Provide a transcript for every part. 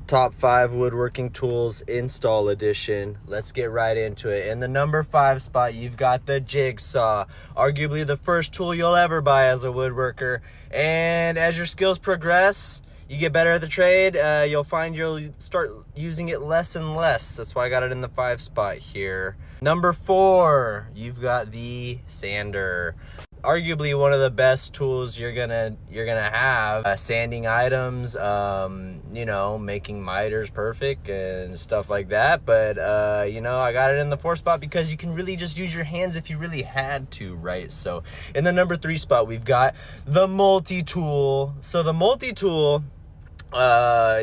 Top 5 woodworking tools install edition. Let's get right into it. In the number 5 spot, you've got the jigsaw, arguably the first tool you'll ever buy as a woodworker. And as your skills progress, you get better at the trade, you'll find you'll start using it less and less. That's why I got it in the 5 spot here. Number 4, you've got the sander. Arguably one of the best tools you're gonna have, sanding items, you know, making miters perfect and stuff like that. But you know, I got it in the 4 spot because you can really just use your hands if you really had to, right? So in the number 3 spot, we've got the Multitool. So the Multitool,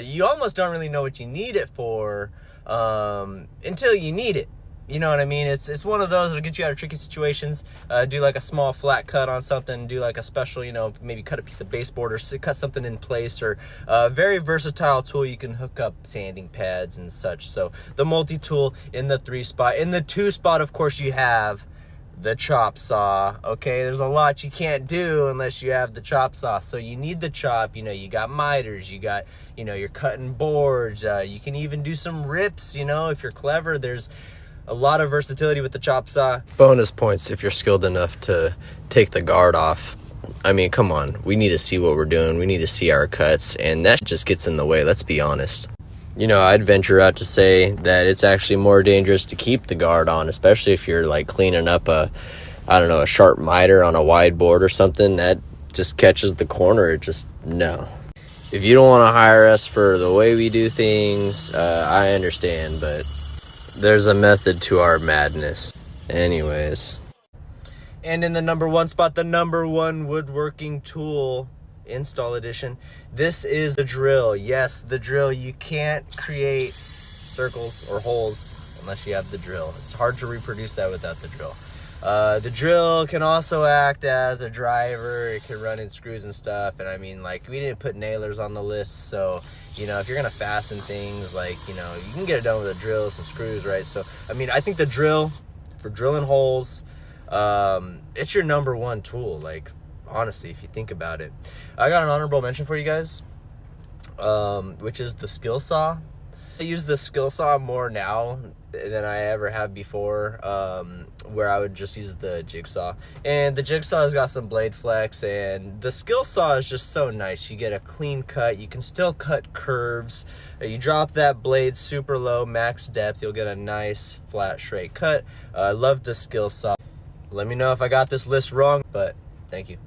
you almost don't really know what you need it for until you need it. You know what I mean? It's one of those that'll get you out of tricky situations. Do like a small flat cut on something, do like a special, you know, maybe cut a piece of baseboard or cut something in place, or a very versatile tool. You can hook up sanding pads and such. So the Multitool in the 3 spot. In the 2 spot, of course, you have the chop saw. Okay, there's a lot you can't do unless you have the chop saw. So you need the chop. You know, you got miters, you got, you know, you're cutting boards. You can even do some rips, you know, if you're clever. There's a lot of versatility with the chop saw. Bonus points if you're skilled enough to take the guard off. I mean, come on, we need to see what we're doing. We need to see our cuts, and that just gets in the way, let's be honest. You know, I'd venture out to say that it's actually more dangerous to keep the guard on, especially if you're like cleaning up a sharp miter on a wide board or something that just catches the corner. It just, no. If you don't want to hire us for the way we do things, I understand, but there's a method to our madness. Anyways. And in the number 1 spot, the number 1 woodworking tool install edition. This is the drill. Yes, the drill. You can't create circles or holes unless you have the drill. It's hard to reproduce that without the drill. The drill can also act as a driver. It can run in screws and stuff. And I mean, like, we didn't put nailers on the list, so, you know, if you're gonna fasten things, like, you know, you can get it done with a drill, some screws, right? So, I mean, I think the drill, for drilling holes, it's your number 1 tool, like, honestly, if you think about it. I got an honorable mention for you guys, which is the skill saw. I use the skill saw more now than I ever have before, where I would just use the jigsaw. And the jigsaw has got some blade flex, and the skill saw is just so nice. You get a clean cut. You can still cut curves. You drop that blade super low, max depth, you'll get a nice flat straight cut. I love the skill saw. Let me know if I got this list wrong, but thank you.